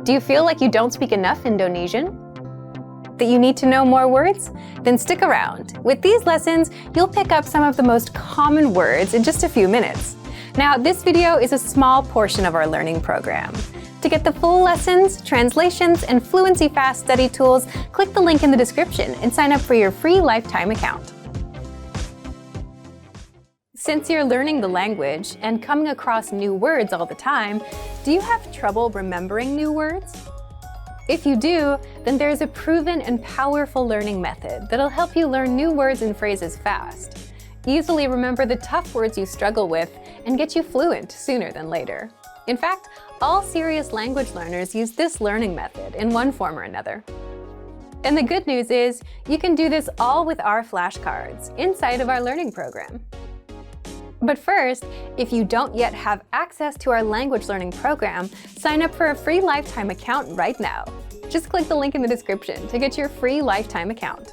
Do you feel like you don't speak enough Indonesian? That you need to know more words? Then stick around. With these lessons, you'll pick up some of the most common words in just a few minutes. Now, this video is a small portion of our learning program. To get the full lessons, translations, and Fluency Fast study tools, click the link in the description and sign up for your free lifetime account. Since you're learning the language and coming across new words all the time, do you have trouble remembering new words? If you do, then there's a proven and powerful learning method that'll help you learn new words and phrases fast. Easily remember the tough words you struggle with and get you fluent sooner than later. In fact, all serious language learners use this learning method in one form or another. And the good news is, you can do this all with our flashcards inside of our learning program. But first, if you don't yet have access to our language learning program, sign up for a free lifetime account right now. Just click the link in the description to get your free lifetime account.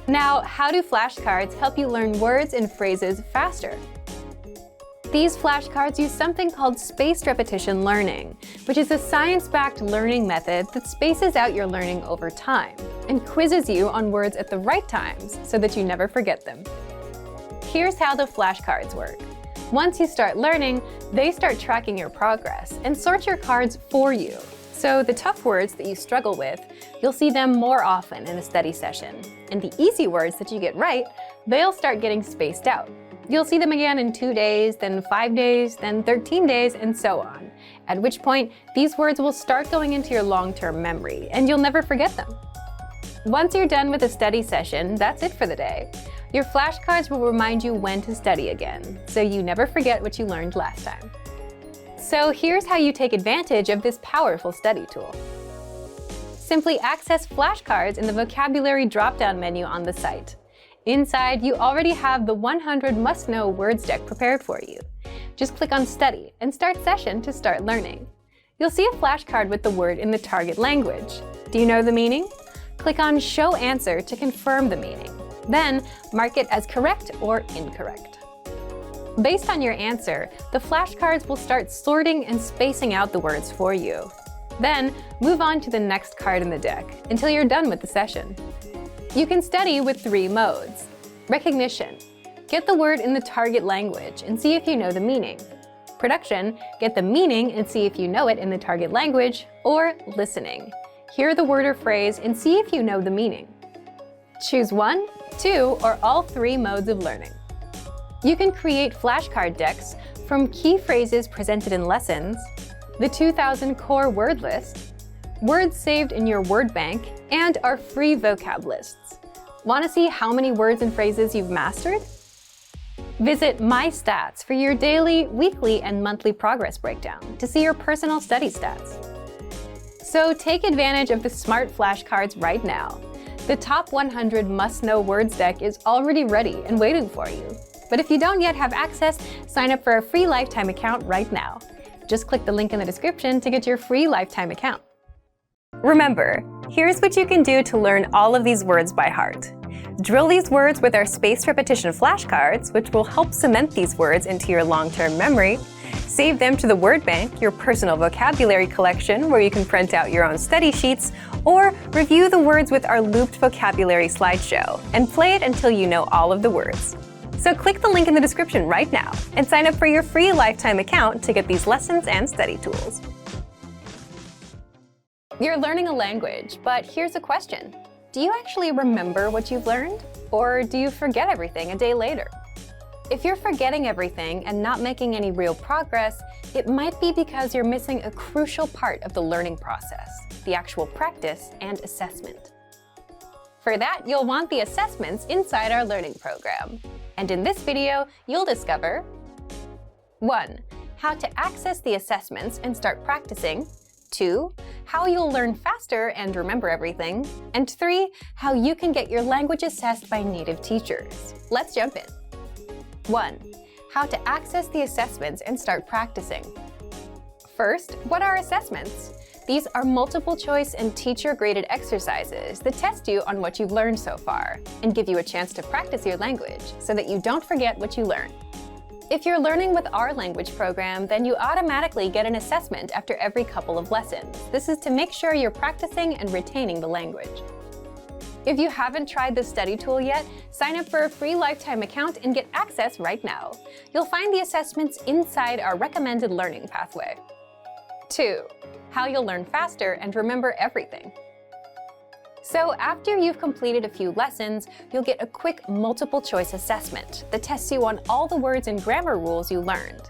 Now, how do flashcards help you learn words and phrases faster? These flashcards use something called spaced repetition learning, which is a science-backed learning method that spaces out your learning over time and quizzes you on words at the right times so that you never forget them. Here's how the flashcards work. Once you start learning, they start tracking your progress and sort your cards for you. So the tough words that you struggle with, you'll see them more often in a study session. And the easy words that you get right, they'll start getting spaced out. You'll see them again in 2 days, then 5 days, then 13 days, and so on. At which point, these words will start going into your long-term memory, and you'll never forget them. Once you're done with a study session, that's it for the day. Your flashcards will remind you when to study again, so you never forget what you learned last time. So here's how you take advantage of this powerful study tool. Simply access flashcards in the vocabulary drop-down menu on the site. Inside, you already have the 100 must-know words deck prepared for you. Just click on Study and Start Session to start learning. You'll see a flashcard with the word in the target language. Do you know the meaning? Click on Show Answer to confirm the meaning. Then, mark it as correct or incorrect. Based on your answer, the flashcards will start sorting and spacing out the words for you. Then, move on to the next card in the deck until you're done with the session. You can study with 3 modes. Recognition. Get the word in the target language and see if you know the meaning. Production. Get the meaning and see if you know it in the target language. Or listening. Hear the word or phrase and see if you know the meaning. Choose 1, 2, or all 3 modes of learning. You can create flashcard decks from key phrases presented in lessons, the 2000 core word list, words saved in your word bank, and our free vocab lists. Want to see how many words and phrases you've mastered? Visit My Stats for your daily, weekly, and monthly progress breakdown to see your personal study stats. So take advantage of the smart flashcards right now. The top 100 must-know words deck is already ready and waiting for you. But if you don't yet have access, sign up for a free lifetime account right now. Just click the link in the description to get your free lifetime account. Remember, here's what you can do to learn all of these words by heart. Drill these words with our spaced repetition flashcards, which will help cement these words into your long-term memory. Save them to the word bank, your personal vocabulary collection, where you can print out your own study sheets, or review the words with our looped vocabulary slideshow, and play it until you know all of the words. So click the link in the description right now and sign up for your free lifetime account to get these lessons and study tools. You're learning a language, but here's a question. Do you actually remember what you've learned? Or do you forget everything a day later? If you're forgetting everything and not making any real progress, it might be because you're missing a crucial part of the learning process, the actual practice and assessment. For that, you'll want the assessments inside our learning program. And in this video, you'll discover 1. How to access the assessments and start practicing. 2. How you'll learn faster and remember everything. And 3. How you can get your language assessed by native teachers. Let's jump in. 1. How to access the assessments and start practicing. First, what are assessments? These are multiple choice and teacher-graded exercises that test you on what you've learned so far and give you a chance to practice your language so that you don't forget what you learn. If you're learning with our language program, then you automatically get an assessment after every couple of lessons. This is to make sure you're practicing and retaining the language. If you haven't tried this study tool yet, sign up for a free lifetime account and get access right now. You'll find the assessments inside our recommended learning pathway. 2. How you'll learn faster and remember everything. So after you've completed a few lessons, you'll get a quick multiple-choice assessment that tests you on all the words and grammar rules you learned.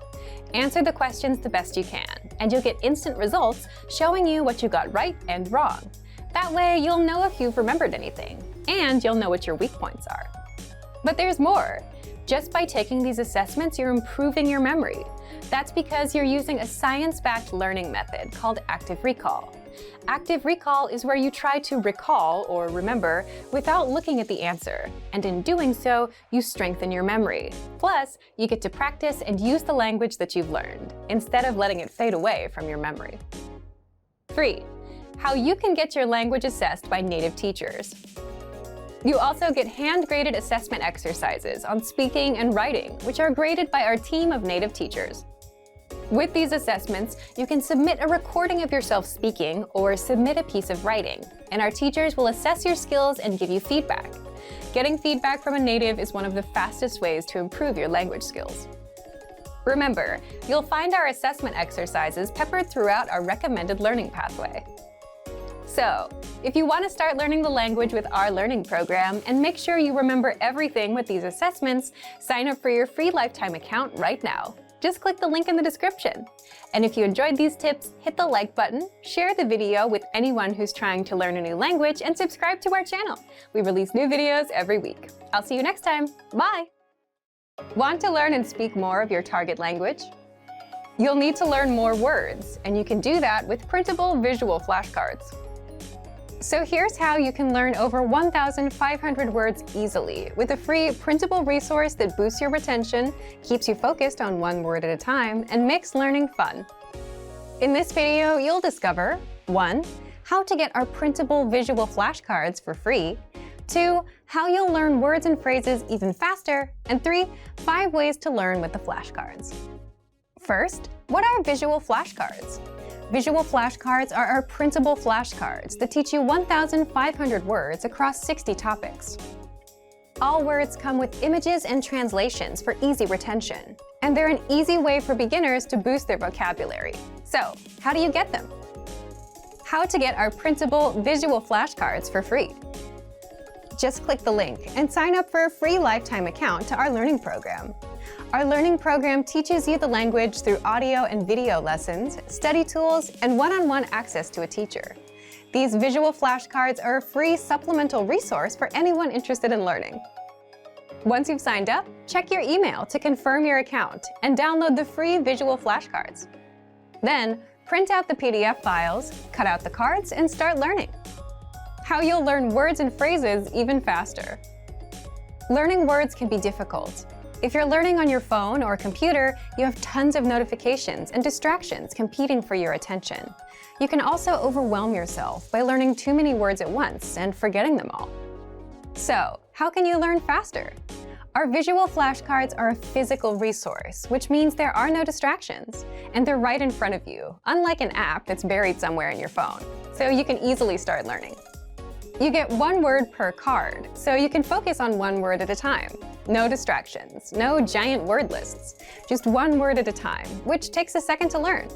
Answer the questions the best you can, and you'll get instant results showing you what you got right and wrong. That way, you'll know if you've remembered anything, and you'll know what your weak points are. But there's more. Just by taking these assessments, you're improving your memory. That's because you're using a science-backed learning method called active recall. Active recall is where you try to recall or remember without looking at the answer, and in doing so, you strengthen your memory. Plus, you get to practice and use the language that you've learned, instead of letting it fade away from your memory. 3. How you can get your language assessed by native teachers. You also get hand-graded assessment exercises on speaking and writing, which are graded by our team of native teachers. With these assessments, you can submit a recording of yourself speaking or submit a piece of writing, and our teachers will assess your skills and give you feedback. Getting feedback from a native is one of the fastest ways to improve your language skills. Remember, you'll find our assessment exercises peppered throughout our recommended learning pathway. So, if you want to start learning the language with our learning program and make sure you remember everything with these assessments, sign up for your free lifetime account right now. Just click the link in the description. And if you enjoyed these tips, hit the like button, share the video with anyone who's trying to learn a new language, and subscribe to our channel. We release new videos every week. I'll see you next time. Bye! Want to learn and speak more of your target language? You'll need to learn more words, and you can do that with printable visual flashcards. So here's how you can learn over 1,500 words easily with a free printable resource that boosts your retention, keeps you focused on one word at a time, and makes learning fun. In this video, you'll discover 1. How to get our printable visual flashcards for free, 2. How you'll learn words and phrases even faster, and 3. 5 ways to learn with the flashcards. First, what are visual flashcards? Visual flashcards are our printable flashcards that teach you 1,500 words across 60 topics. All words come with images and translations for easy retention, and they're an easy way for beginners to boost their vocabulary. So, how do you get them? How to get our printable visual flashcards for free. Just click the link and sign up for a free lifetime account to our learning program. Our learning program teaches you the language through audio and video lessons, study tools, and one-on-one access to a teacher. These visual flashcards are a free supplemental resource for anyone interested in learning. Once you've signed up, check your email to confirm your account and download the free visual flashcards. Then, print out the PDF files, cut out the cards, and start learning. How you'll learn words and phrases even faster. Learning words can be difficult. If you're learning on your phone or computer, you have tons of notifications and distractions competing for your attention. You can also overwhelm yourself by learning too many words at once and forgetting them all. So, how can you learn faster? Our visual flashcards are a physical resource, which means there are no distractions, and they're right in front of you, unlike an app that's buried somewhere in your phone, so you can easily start learning. You get 1 word per card, so you can focus on 1 word at a time. No distractions, no giant word lists, just 1 word at a time, which takes a second to learn.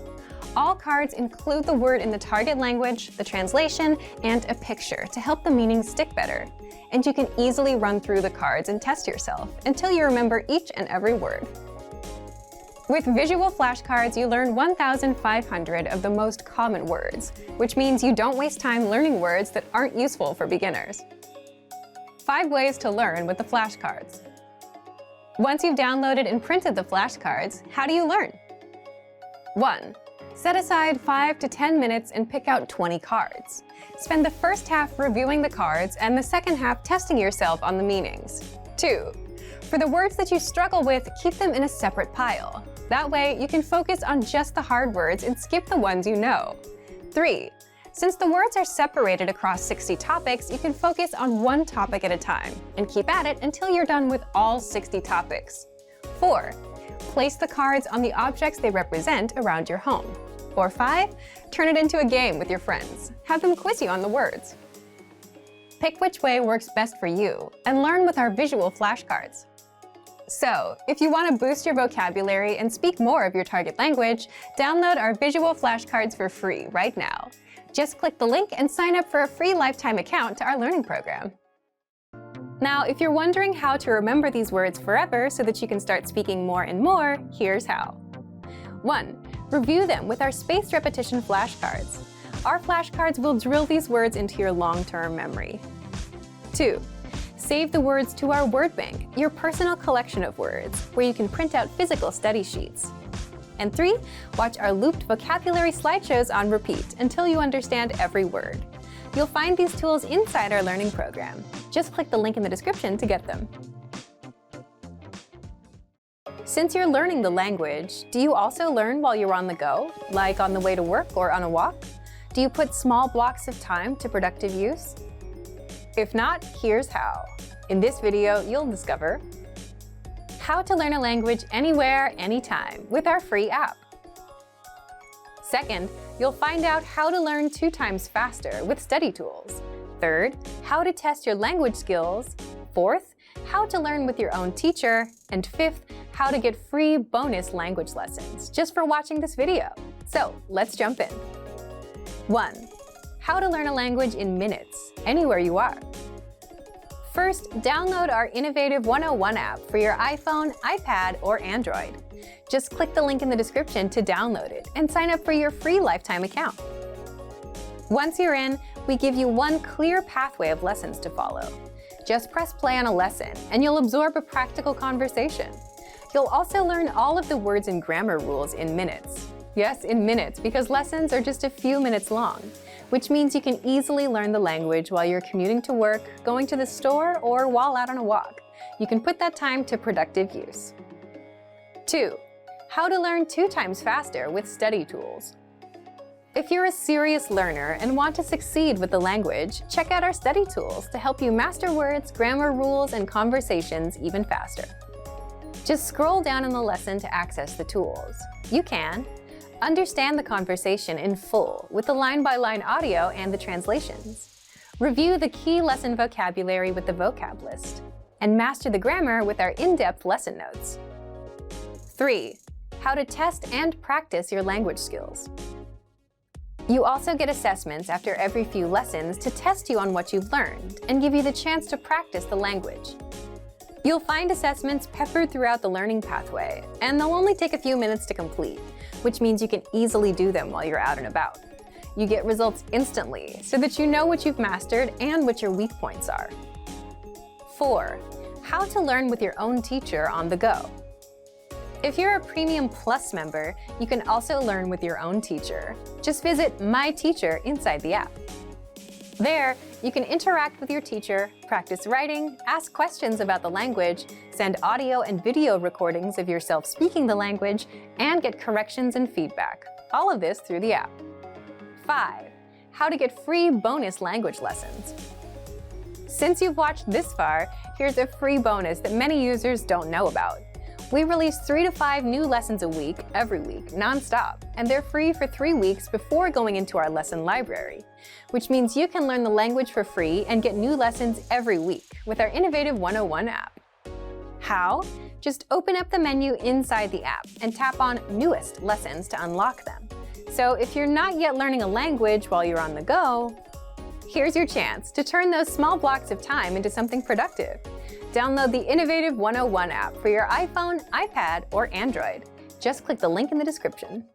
All cards include the word in the target language, the translation, and a picture to help the meaning stick better. And you can easily run through the cards and test yourself until you remember each and every word. With visual flashcards, you learn 1,500 of the most common words, which means you don't waste time learning words that aren't useful for beginners. 5 ways to learn with the flashcards. Once you've downloaded and printed the flashcards, how do you learn? 1. Set aside 5 to 10 minutes and pick out 20 cards. Spend the first half reviewing the cards and the second half testing yourself on the meanings. 2. For the words that you struggle with, keep them in a separate pile. That way, you can focus on just the hard words and skip the ones you know. 3. Since the words are separated across 60 topics, you can focus on 1 topic at a time and keep at it until you're done with all 60 topics. 4. Place the cards on the objects they represent around your home. Or 5, turn it into a game with your friends. Have them quiz you on the words. Pick which way works best for you and learn with our visual flashcards. So, if you want to boost your vocabulary and speak more of your target language, download our visual flashcards for free right now. Just click the link and sign up for a free lifetime account to our learning program. Now, if you're wondering how to remember these words forever so that you can start speaking more and more, here's how. 1. Review them with our spaced repetition flashcards. Our flashcards will drill these words into your long-term memory. 2. Save the words to our word bank, your personal collection of words, where you can print out physical study sheets. And 3. Watch our looped vocabulary slideshows on repeat until you understand every word. You'll find these tools inside our learning program. Just click the link in the description to get them. Since you're learning the language, do you also learn while you're on the go, like on the way to work or on a walk? Do you put small blocks of time to productive use? If not, here's how. In this video, you'll discover how to learn a language anywhere, anytime with our free app. Second, you'll find out how to learn 2 times faster with study tools. Third, how to test your language skills. Fourth, how to learn with your own teacher. And 5th, how to get free bonus language lessons just for watching this video. So let's jump in. 1. How to learn a language in minutes, anywhere you are. First, download our innovative 101 app for your iPhone, iPad, or Android. Just click the link in the description to download it and sign up for your free lifetime account. Once you're in, we give you one clear pathway of lessons to follow. Just press play on a lesson and you'll absorb a practical conversation. You'll also learn all of the words and grammar rules in minutes. Yes, in minutes, because lessons are just a few minutes long, which means you can easily learn the language while you're commuting to work, going to the store, or while out on a walk. You can put that time to productive use. 2. How to learn 2 times faster with study tools. If you're a serious learner and want to succeed with the language, check out our study tools to help you master words, grammar rules, and conversations even faster. Just scroll down in the lesson to access the tools. You can understand the conversation in full with the line-by-line audio and the translations. Review the key lesson vocabulary with the vocab list. And master the grammar with our in-depth lesson notes. 3. How to test and practice your language skills. You also get assessments after every few lessons to test you on what you've learned and give you the chance to practice the language. You'll find assessments peppered throughout the learning pathway, and they'll only take a few minutes to complete, which means you can easily do them while you're out and about. You get results instantly so that you know what you've mastered and what your weak points are. 4. How to learn with your own teacher on the go. If you're a Premium Plus member, you can also learn with your own teacher. Just visit My Teacher inside the app. There, you can interact with your teacher, practice writing, ask questions about the language, send audio and video recordings of yourself speaking the language, and get corrections and feedback. All of this through the app. 5. How to get free bonus language lessons. Since you've watched this far, here's a free bonus that many users don't know about. We release 3 to 5 new lessons a week, every week, non-stop, and they're free for 3 weeks before going into our lesson library, which means you can learn the language for free and get new lessons every week with our innovative 101 app. How? Just open up the menu inside the app and tap on Newest Lessons to unlock them. So if you're not yet learning a language while you're on the go, here's your chance to turn those small blocks of time into something productive. Download the innovative 101 app for your iPhone, iPad, or Android. Just click the link in the description.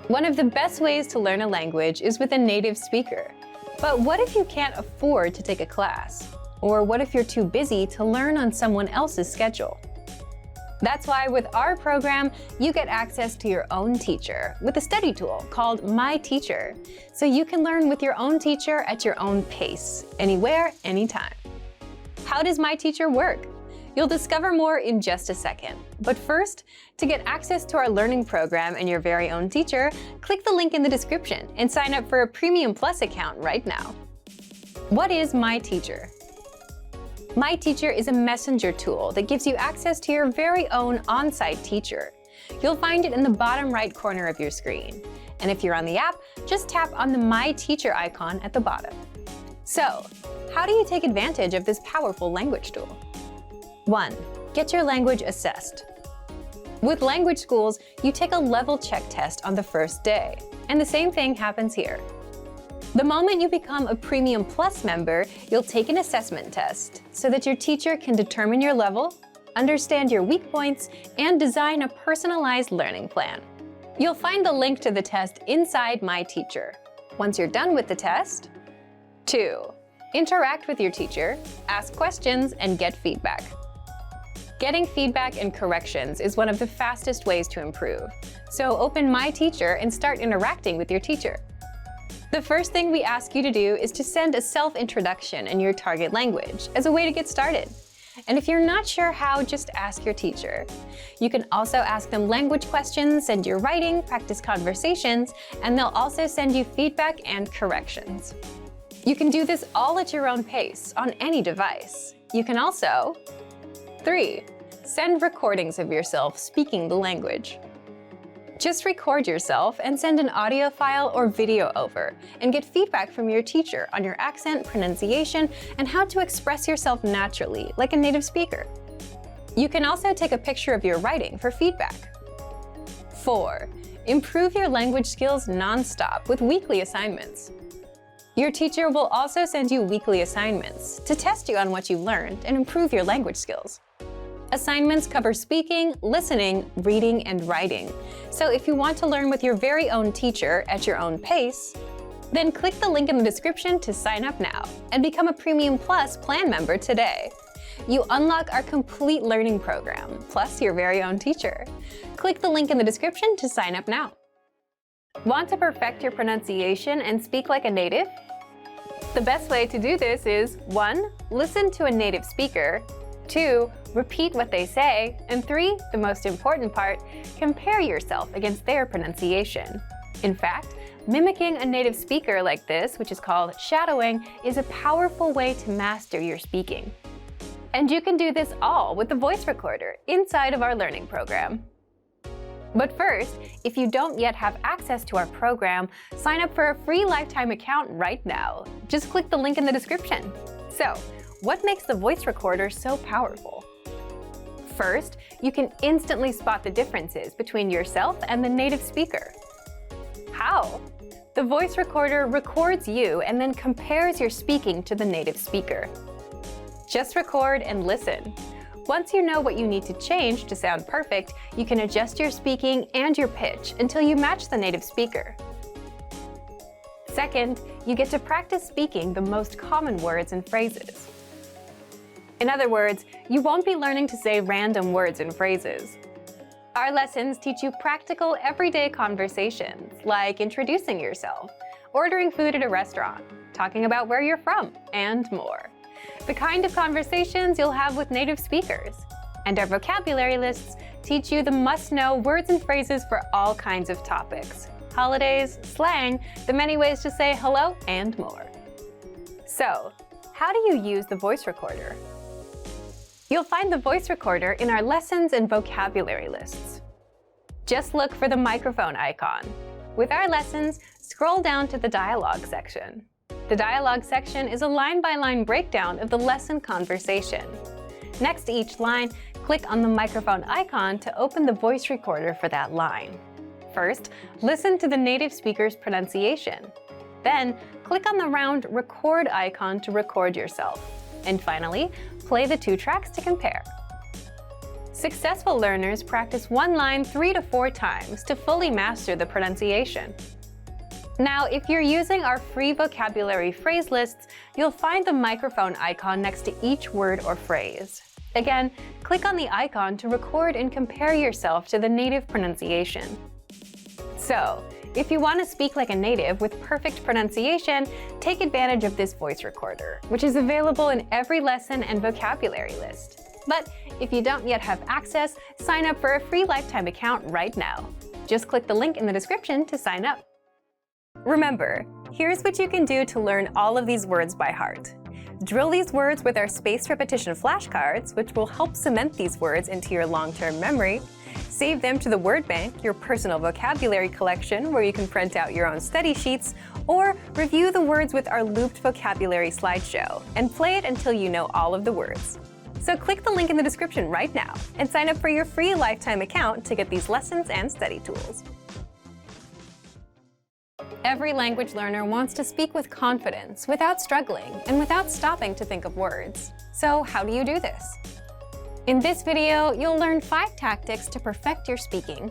One of the best ways to learn a language is with a native speaker. But what if you can't afford to take a class? Or what if you're too busy to learn on someone else's schedule? That's why with our program, you get access to your own teacher with a study tool called My Teacher, so you can learn with your own teacher at your own pace, anywhere, anytime. How does My Teacher work? You'll discover more in just a second. But first, to get access to our learning program and your very own teacher, click the link in the description and sign up for a Premium Plus account right now. What is My Teacher? My Teacher is a messenger tool that gives you access to your very own on-site teacher. You'll find it in the bottom right corner of your screen. And if you're on the app, just tap on the My Teacher icon at the bottom. So, how do you take advantage of this powerful language tool? 1. Get your language assessed. With language schools, you take a level check test on the first day, and the same thing happens here. The moment you become a Premium Plus member, you'll take an assessment test so that your teacher can determine your level, understand your weak points, and design a personalized learning plan. You'll find the link to the test inside My Teacher. Once you're done with the test, 2. Interact with your teacher, ask questions, and get feedback. Getting feedback and corrections is one of the fastest ways to improve. So open My Teacher and start interacting with your teacher. The first thing we ask you to do is to send a self-introduction in your target language as a way to get started. And if you're not sure how, just ask your teacher. You can also ask them language questions, send your writing, practice conversations, and they'll also send you feedback and corrections. You can do this all at your own pace on any device. You can also 3. Send recordings of yourself speaking the language. Just record yourself and send an audio file or video over, and get feedback from your teacher on your accent, pronunciation, and how to express yourself naturally, like a native speaker. You can also take a picture of your writing for feedback. 4. Improve your language skills non-stop with weekly assignments. Your teacher will also send you weekly assignments to test you on what you've learned and improve your language skills. Assignments cover speaking, listening, reading, and writing. So if you want to learn with your very own teacher at your own pace, then click the link in the description to sign up now and become a Premium Plus plan member today. You unlock our complete learning program, plus your very own teacher. Click the link in the description to sign up now. Want to perfect your pronunciation and speak like a native? The best way to do this is 1. Listen to a native speaker, 2. Repeat what they say, and 3. The most important part, compare yourself against their pronunciation. In fact, mimicking a native speaker like this, which is called shadowing, is a powerful way to master your speaking. And you can do this all with the voice recorder inside of our learning program. But first, if you don't yet have access to our program, sign up for a free lifetime account right now. Just click the link in the description. So, what makes the voice recorder so powerful? First, you can instantly spot the differences between yourself and the native speaker. How? The voice recorder records you and then compares your speaking to the native speaker. Just record and listen. Once you know what you need to change to sound perfect, you can adjust your speaking and your pitch until you match the native speaker. Second, you get to practice speaking the most common words and phrases. In other words, you won't be learning to say random words and phrases. Our lessons teach you practical, everyday conversations, like introducing yourself, ordering food at a restaurant, talking about where you're from, and more. The kind of conversations you'll have with native speakers. And our vocabulary lists teach you the must-know words and phrases for all kinds of topics, holidays, slang, the many ways to say hello, and more. So, how do you use the voice recorder? You'll find the voice recorder in our lessons and vocabulary lists. Just look for the microphone icon. With our lessons, scroll down to the dialogue section. The dialogue section is a line-by-line breakdown of the lesson conversation. Next to each line, click on the microphone icon to open the voice recorder for that line. First, listen to the native speaker's pronunciation. Then, click on the round record icon to record yourself. And finally, play the 2 tracks to compare. Successful learners practice one line 3 to 4 times to fully master the pronunciation. Now, if you're using our free vocabulary phrase lists, you'll find the microphone icon next to each word or phrase. Again, click on the icon to record and compare yourself to the native pronunciation. So, if you want to speak like a native with perfect pronunciation, take advantage of this voice recorder, which is available in every lesson and vocabulary list. But if you don't yet have access, sign up for a free lifetime account right now. Just click the link in the description to sign up. Remember, here's what you can do to learn all of these words by heart. Drill these words with our spaced repetition flashcards, which will help cement these words into your long-term memory. Save them to the word bank, your personal vocabulary collection, where you can print out your own study sheets, or review the words with our looped vocabulary slideshow, and play it until you know all of the words. So click the link in the description right now and sign up for your free lifetime account to get these lessons and study tools. Every language learner wants to speak with confidence, without struggling, and without stopping to think of words. So how do you do this? In this video, you'll learn 5 tactics to perfect your speaking.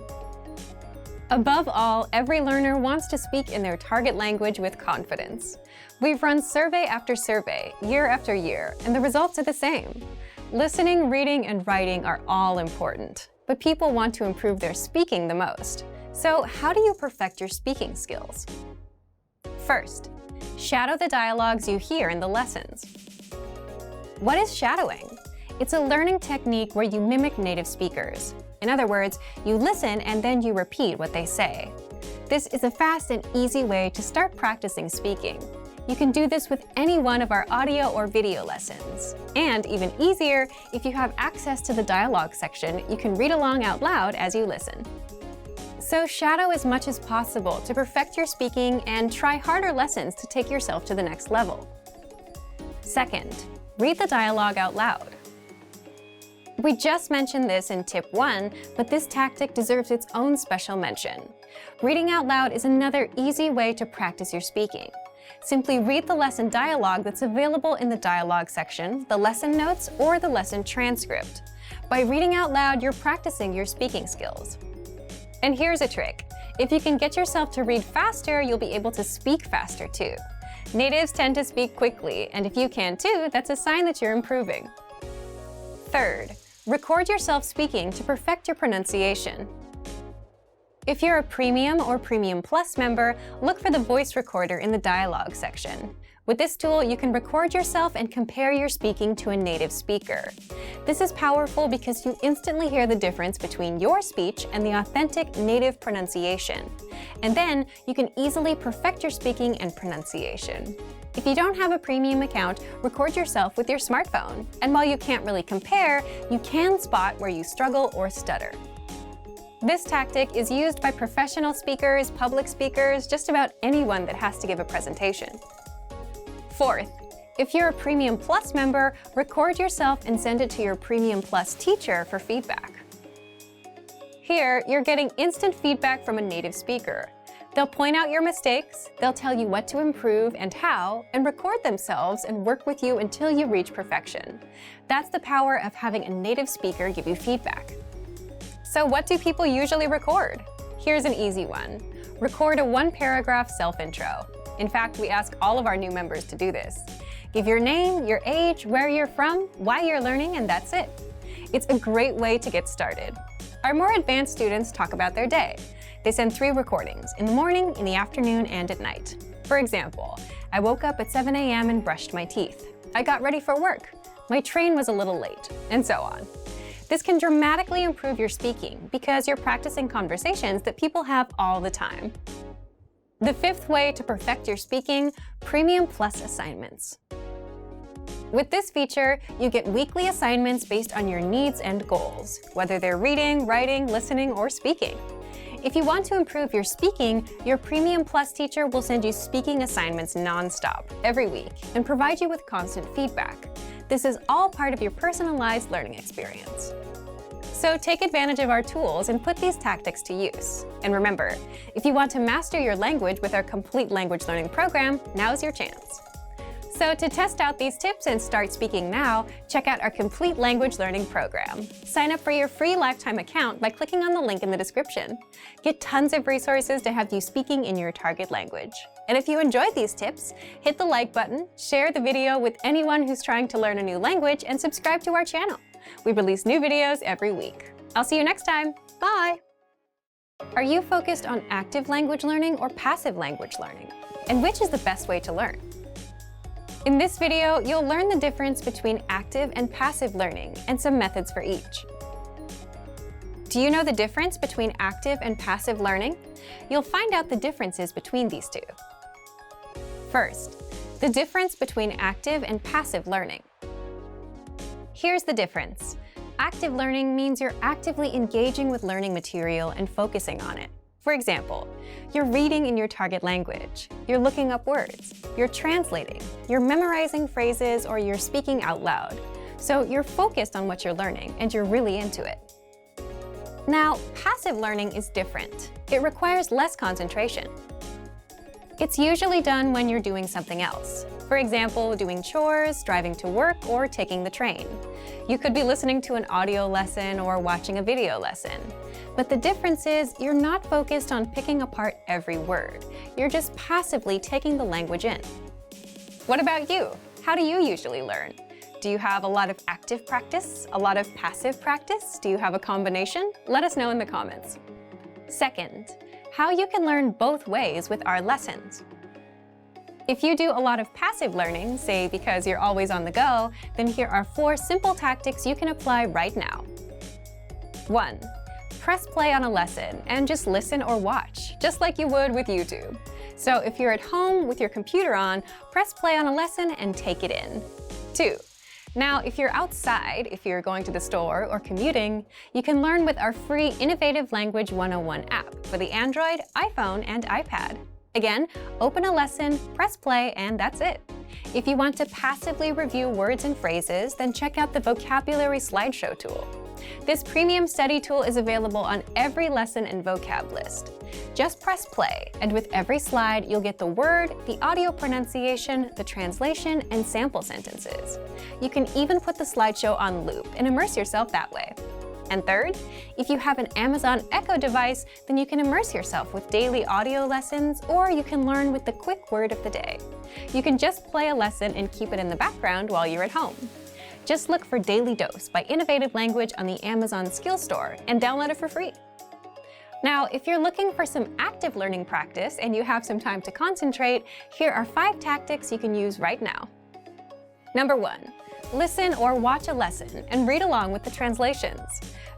Above all, every learner wants to speak in their target language with confidence. We've run survey after survey, year after year, and the results are the same. Listening, reading, and writing are all important, but people want to improve their speaking the most. So how do you perfect your speaking skills? First, shadow the dialogues you hear in the lessons. What is shadowing? It's a learning technique where you mimic native speakers. In other words, you listen and then you repeat what they say. This is a fast and easy way to start practicing speaking. You can do this with any one of our audio or video lessons. And even easier, if you have access to the dialogue section, you can read along out loud as you listen. So shadow as much as possible to perfect your speaking and try harder lessons to take yourself to the next level. Second, read the dialogue out loud. We just mentioned this in tip 1, but this tactic deserves its own special mention. Reading out loud is another easy way to practice your speaking. Simply read the lesson dialogue that's available in the dialogue section, the lesson notes, or the lesson transcript. By reading out loud, you're practicing your speaking skills. And here's a trick. If you can get yourself to read faster, you'll be able to speak faster too. Natives tend to speak quickly, and if you can too, that's a sign that you're improving. Third, record yourself speaking to perfect your pronunciation. If you're a Premium or Premium Plus member, look for the voice recorder in the dialogue section. With this tool, you can record yourself and compare your speaking to a native speaker. This is powerful because you instantly hear the difference between your speech and the authentic native pronunciation. And then you can easily perfect your speaking and pronunciation. If you don't have a premium account, record yourself with your smartphone. And while you can't really compare, you can spot where you struggle or stutter. This tactic is used by professional speakers, public speakers, just about anyone that has to give a presentation. Fourth, if you're a Premium Plus member, record yourself and send it to your Premium Plus teacher for feedback. Here, you're getting instant feedback from a native speaker. They'll point out your mistakes, they'll tell you what to improve and how, and record themselves and work with you until you reach perfection. That's the power of having a native speaker give you feedback. So what do people usually record? Here's an easy one. Record a 1-paragraph self-intro. In fact, we ask all of our new members to do this. Give your name, your age, where you're from, why you're learning, and that's it. It's a great way to get started. Our more advanced students talk about their day. They send 3 recordings, in the morning, in the afternoon, and at night. For example, I woke up at 7 a.m. and brushed my teeth. I got ready for work. My train was a little late, and so on. This can dramatically improve your speaking because you're practicing conversations that people have all the time. The 5th way to perfect your speaking, Premium Plus assignments. With this feature, you get weekly assignments based on your needs and goals, whether they're reading, writing, listening, or speaking. If you want to improve your speaking, your Premium Plus teacher will send you speaking assignments non-stop every week and provide you with constant feedback. This is all part of your personalized learning experience. So take advantage of our tools and put these tactics to use. And remember, if you want to master your language with our complete language learning program, now's your chance. So to test out these tips and start speaking now, check out our complete language learning program. Sign up for your free lifetime account by clicking on the link in the description. Get tons of resources to have you speaking in your target language. And if you enjoyed these tips, hit the like button, share the video with anyone who's trying to learn a new language, and subscribe to our channel. We release new videos every week. I'll see you next time. Bye! Are you focused on active language learning or passive language learning? And which is the best way to learn? In this video, you'll learn the difference between active and passive learning and some methods for each. Do you know the difference between active and passive learning? You'll find out the differences between these two. First, The difference between active and passive learning. Here's the difference. Active learning means you're actively engaging with learning material and focusing on it. For example, you're reading in your target language, you're looking up words, you're translating, you're memorizing phrases, or you're speaking out loud. So you're focused on what you're learning and you're really into it. Now, passive learning is different. It requires less concentration. It's usually done when you're doing something else. For example, doing chores, driving to work, or taking the train. You could be listening to an audio lesson or watching a video lesson. But the difference is you're not focused on picking apart every word. You're just passively taking the language in. What about you? How do you usually learn? Do you have a lot of active practice? A lot of passive practice? Do you have a combination? Let us know in the comments. Second, how you can learn both ways with our lessons. If you do a lot of passive learning, say because you're always on the go, then here are 4 simple tactics you can apply right now. 1. Press play on a lesson and just listen or watch, just like you would with YouTube. So if you're at home with your computer on, press play on a lesson and take it in. 2. Now, if you're outside, if you're going to the store or commuting, you can learn with our free Innovative Language 101 app for the Android, iPhone, and iPad. Again, open a lesson, press play, and that's it. If you want to passively review words and phrases, then check out the Vocabulary Slideshow tool. This premium study tool is available on every lesson and vocab list. Just press play, and with every slide, you'll get the word, the audio pronunciation, the translation, and sample sentences. You can even put the slideshow on loop and immerse yourself that way. And third, if you have an Amazon Echo device, then you can immerse yourself with daily audio lessons, or you can learn with the quick word of the day. You can just play a lesson and keep it in the background while you're at home. Just look for Daily Dose by Innovative Language on the Amazon Skills Store and download it for free. Now, if you're looking for some active learning practice and you have some time to concentrate, here are 5 tactics you can use right now. Number 1. Listen or watch a lesson and read along with the translations.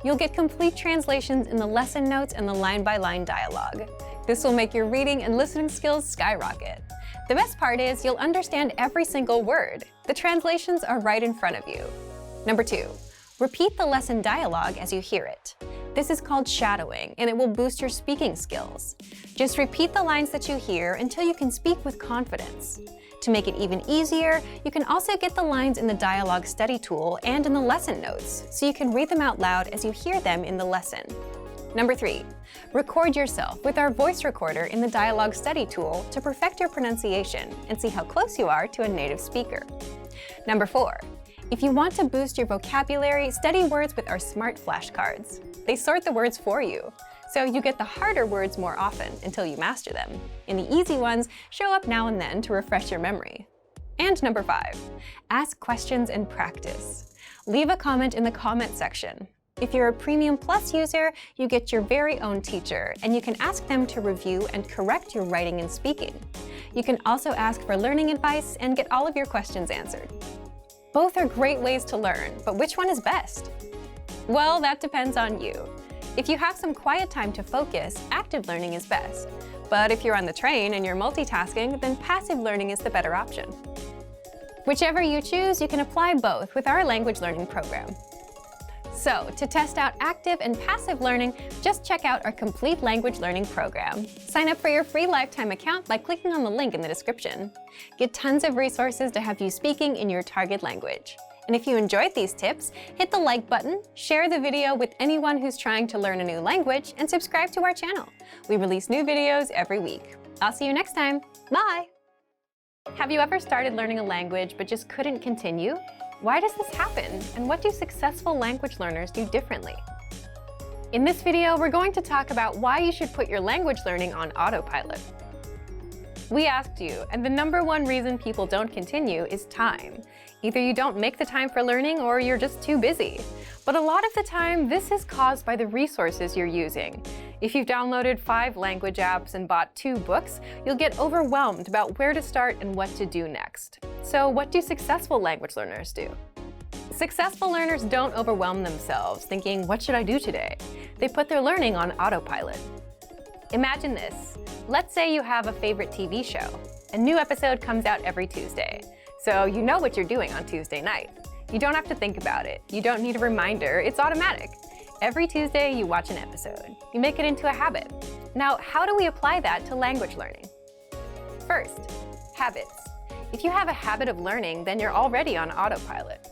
You'll get complete translations in the lesson notes and the line-by-line dialogue. This will make your reading and listening skills skyrocket. The best part is you'll understand every single word. The translations are right in front of you. Number 2. Repeat the lesson dialogue as you hear it. This is called shadowing, and it will boost your speaking skills. Just repeat the lines that you hear until you can speak with confidence. To make it even easier, you can also get the lines in the dialogue study tool and in the lesson notes, so you can read them out loud as you hear them in the lesson. Number 3. Record yourself with our voice recorder in the dialogue study tool to perfect your pronunciation and see how close you are to a native speaker. Number 4. If you want to boost your vocabulary, study words with our smart flashcards. They sort the words for you, so you get the harder words more often until you master them, and the easy ones show up now and then to refresh your memory. And number 5, ask questions and practice. Leave a comment in the comment section. If you're a Premium Plus user, you get your very own teacher, and you can ask them to review and correct your writing and speaking. You can also ask for learning advice and get all of your questions answered. Both are great ways to learn, but which one is best? Well, that depends on you. If you have some quiet time to focus, active learning is best. But if you're on the train and you're multitasking, then passive learning is the better option. Whichever you choose, you can apply both with our language learning program. So, to test out active and passive learning, just check out our complete language learning program. Sign up for your free lifetime account by clicking on the link in the description. Get tons of resources to have you speaking in your target language. And if you enjoyed these tips, hit the like button, share the video with anyone who's trying to learn a new language, and subscribe to our channel. We release new videos every week. I'll see you next time. Bye! Have you ever started learning a language but just couldn't continue? Why does this happen, and what do successful language learners do differently? In this video, we're going to talk about why you should put your language learning on autopilot. We asked you, and the #1 reason people don't continue is time. Either you don't make the time for learning or you're just too busy. But a lot of the time, this is caused by the resources you're using. If you've downloaded 5 language apps and bought 2 books, you'll get overwhelmed about where to start and what to do next. So what do successful language learners do? Successful learners don't overwhelm themselves thinking, what should I do today? They put their learning on autopilot. Imagine this. Let's say you have a favorite TV show. A new episode comes out every Tuesday, so you know what you're doing on Tuesday night. You don't have to think about it. You don't need a reminder. It's automatic. Every Tuesday, you watch an episode. You make it into a habit. Now, how do we apply that to language learning? First, habits. If you have a habit of learning, then you're already on autopilot.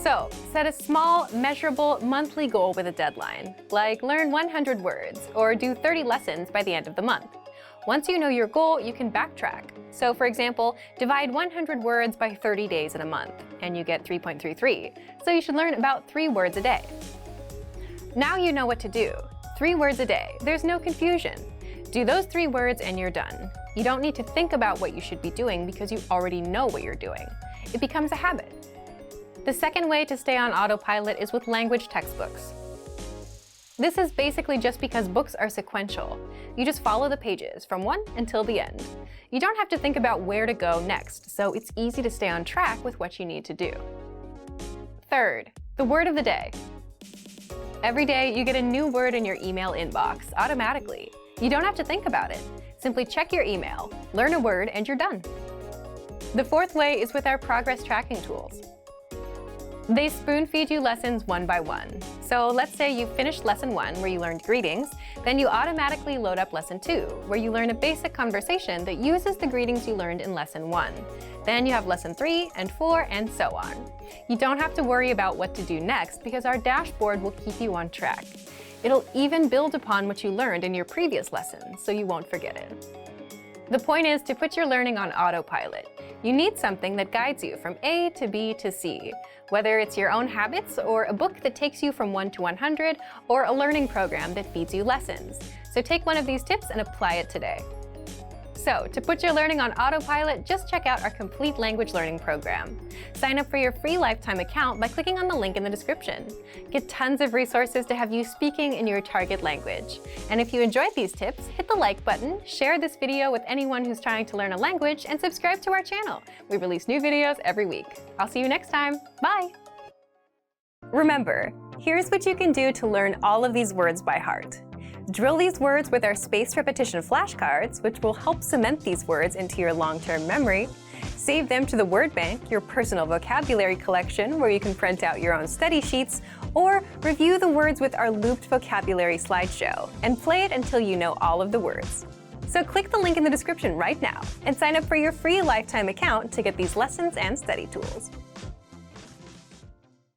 So, set a small, measurable, monthly goal with a deadline, like learn 100 words or do 30 lessons by the end of the month. Once you know your goal, you can backtrack. So, for example, divide 100 words by 30 days in a month, and you get 3.33. So you should learn about 3 words a day. Now you know what to do. 3 words a day. There's no confusion. Do those 3 words and you're done. You don't need to think about what you should be doing because you already know what you're doing. It becomes a habit. The second way to stay on autopilot is with language textbooks. This is basically just because books are sequential. You just follow the pages from one until the end. You don't have to think about where to go next, so it's easy to stay on track with what you need to do. Third, the word of the day. Every day, you get a new word in your email inbox automatically. You don't have to think about it. Simply check your email, learn a word, and you're done. The fourth way is with our progress tracking tools. They spoon-feed you lessons one by one. So let's say you finished lesson 1 where you learned greetings, then you automatically load up lesson 2 where you learn a basic conversation that uses the greetings you learned in lesson 1. Then you have lesson 3 and 4 and so on. You don't have to worry about what to do next because our dashboard will keep you on track. It'll even build upon what you learned in your previous lessons so you won't forget it. The point is to put your learning on autopilot. You need something that guides you from A to B to C, whether it's your own habits or a book that takes you from 1 to 100 or a learning program that feeds you lessons. So take one of these tips and apply it today. So, to put your learning on autopilot, just check out our complete language learning program. Sign up for your free lifetime account by clicking on the link in the description. Get tons of resources to have you speaking in your target language. And if you enjoyed these tips, hit the like button, share this video with anyone who's trying to learn a language, and subscribe to our channel. We release new videos every week. I'll see you next time. Bye! Remember, here's what you can do to learn all of these words by heart. Drill these words with our spaced repetition flashcards, which will help cement these words into your long-term memory. Save them to the word bank, your personal vocabulary collection, where you can print out your own study sheets, or review the words with our looped vocabulary slideshow, and play it until you know all of the words. So click the link in the description right now and sign up for your free lifetime account to get these lessons and study tools.